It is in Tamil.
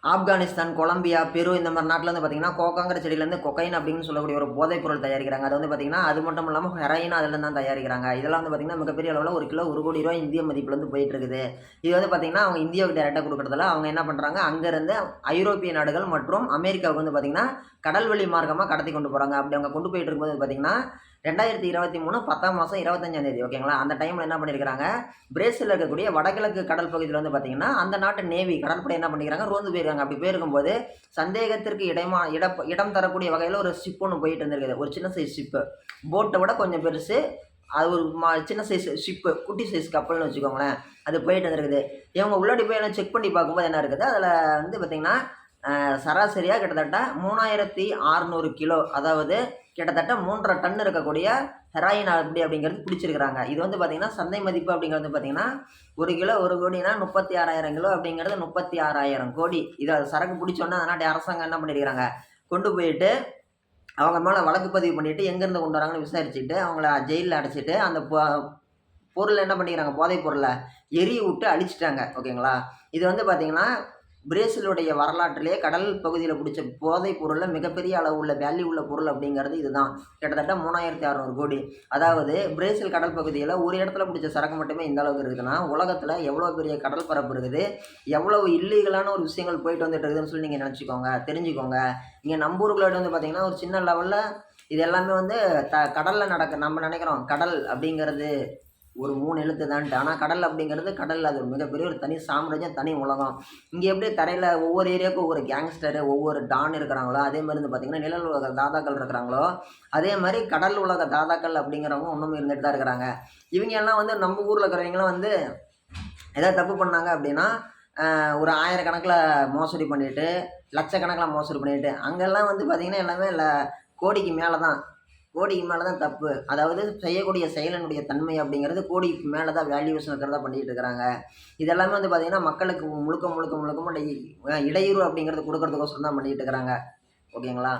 ஆப்கானிஸ்தான், கொலம்பியா, பெரு இந்த மாரி நாட்டில வந்து பார்த்தீங்கன்னா, கோக்காங்கிற செடியிலேருந்து கொக்கைன் அப்படின்னு சொல்லக்கூடிய ஒரு போதைப் பொருள் தயாரிக்கிறாங்க. அது வந்து பார்த்தீங்கன்னா, அது மட்டும் இல்லாம ஹெராயின் அதிலேருந்து தான் தயாரிக்கிறாங்க. இதெல்லாம் வந்து பார்த்தீங்கன்னா, மிகப்பெரிய அளவுல 1 கிலோ ரூ. 1,00,00,000 இந்திய மதிப்புல வந்து போயிட்டு இருக்குது. இது வந்து பார்த்தீங்கன்னா, அவங்க இந்தியாவுக்கு டைரக்ட்டா குடுக்குறதில்ல. அவங்க என்ன பண்றாங்க, அங்கருந்து ஐரோப்பிய நாடுகள் மற்றும் அமெரிக்காவுக்கு வந்து பார்த்தீங்கன்னா, கடல் வழி மார்க்கமா கடத்தி கொண்டு போறாங்க. அப்படி அவங்க கொண்டு போயிட்டு இருக்கும்போது பார்த்தீங்கன்னா, 2023 10ஆம் மாசம் 25ஆம் தேதி ஓகேங்களா? அந்த டைம்ல என்ன பண்ணியிருக்கிறாங்க, பிரேசில்ல இருக்கக்கூடிய வடகிழக்கு கடல் பகுதியில வந்து பார்த்தீங்கன்னா, அந்த நாட்டு நேவி கடற்படை என்ன பண்ணிக்கிறாங்க, ரோந்து போயிருக்காங்க. அப்படி போயிருக்கும்போது, சந்தேகத்திற்கு இடம் தரக்கூடிய வகையில ஒரு ஷிப் ஒண்ணு போயிட்டு இருந்திருக்குது. ஒரு சின்ன சைஸ் ஷிப்பு. போட்ட விட கொஞ்சம் பெருசு. அது ஒரு சின்ன சைஸ் ஷிப்பு. குட்டி சைஸ் கப்பல்னு வச்சுக்கோங்களேன். அது போயிட்டு இருந்திருக்குது. இவங்க உள்ளாடி போய் எல்லாம் செக் பண்ணி பார்க்கும்போது என்ன இருக்குது, அதில வந்து பார்த்தீங்கன்னா, சராசரியா கிட்டத்தட்ட 3600 கிலோ அதாவது கிட்டத்தட்ட 3 1/2 டன் இருக்கக்கூடிய ஹெராயின் அப்படிங்கிறது பிடிச்சிருக்கிறாங்க. இது வந்து பார்த்தீங்கன்னா, சந்தை மதிப்பு அப்படிங்கிறது பார்த்தீங்கன்னா, 1 கிலோ 1 கோடினா 36,000 கிலோ அப்படிங்கிறது 36,000 கோடி. இத சரக்கு பிடிச்சோனே அந்த நாட்டு அரசாங்கம் என்ன பண்ணியிருக்கிறாங்க, கொண்டு போயிட்டு அவங்க மேல வழக்கு பதிவு பண்ணிட்டு, எங்கேருந்து கொண்டு வராங்கன்னு விசாரிச்சுட்டு, அவங்கள ஜெயில்ல அடைச்சிட்டு, அந்த பொருள என்ன பண்ணிக்கிறாங்க, போதைப் பொருள எரிய விட்டு அழிச்சுட்டாங்க. ஓகேங்களா? இது வந்து பார்த்தீங்கன்னா, பிரேசிலுடைய வரலாற்றிலேயே கடல் பகுதியில புடிச்ச போதைப் பொருள்ல மிகப்பெரிய அளவு உள்ள வேல்யூ உள்ள பொருள் அப்படிங்கிறது இதுதான். கிட்டத்தட்ட 3600 கோடி. அதாவது பிரேசில் கடல் பகுதியில ஒரு இடத்துல புடிச்ச சரக்கு மட்டுமே இந்த அளவுக்கு இருக்குதுன்னா, உலகத்துல எவ்வளோ பெரிய கடல் பரப்பு இருக்குது, எவ்வளவு இல்லீகலான ஒரு விஷயங்கள் போயிட்டு வந்துட்டு இருக்குதுன்னு சொல்லி நீங்க நெனச்சுக்கோங்க, தெரிஞ்சுக்கோங்க. இங்க நம்ம ஊருக்குள்ளாடி வந்து பார்த்தீங்கன்னா, ஒரு சின்ன லெவல்ல இது எல்லாமே வந்து கடல்ல நம்ம நெனைக்கிறோம், கடல் அப்படிங்கிறது ஒரு 3 எழுத்து தான்ட்டு. ஆனா கடல் அப்படிங்கிறது கடல் அது மிகப்பெரிய ஒரு தனி சாம்ராஜ்யம், தனி உலகம். இங்க எப்படி தரையில ஒவ்வொரு ஏரியாவுக்கும் ஒவ்வொரு கேங்ஸ்டரு, ஒவ்வொரு டான் இருக்கிறாங்களோ, அதே மாரி வந்து பார்த்தீங்கன்னா, நிழல் உலக தாதாக்கள் இருக்கிறாங்களோ, அதே மாரி கடல் உலக தாதாக்கள் அப்படிங்கிறவங்க இன்னமும் இருந்துட்டு தான் இருக்கிறாங்க. இவங்க எல்லாம் வந்து நம்ம ஊர்ல இருக்கிறவங்கலாம் வந்து ஏதாவது தப்பு பண்ணாங்க அப்படின்னா, ஒரு 1000 கணக்குல மோசடி பண்ணிட்டு, லட்சக்கணக்குல மோசடி பண்ணிட்டு, அங்கெல்லாம் வந்து பார்த்தீங்கன்னா, எல்லாமே கோடிக்கு மேல தான். கோடிக்கு மேல தான் தப்பு. அதாவது செய்யக்கூடிய செயலினுடைய தன்மை அப்படிங்கிறது கோடிக்கு மேல தான் வேல்யூவேஷன் இருக்கிறதா பண்ணிட்டு இருக்கிறாங்க. இது எல்லாமே வந்து பார்த்தீங்கன்னா, மக்களுக்கு முழுக்க இடையூறு அப்படிங்கிறது குடுக்கறதுக்கோசரம் தான் பண்ணிட்டு இருக்கிறாங்க. ஓகேங்களா?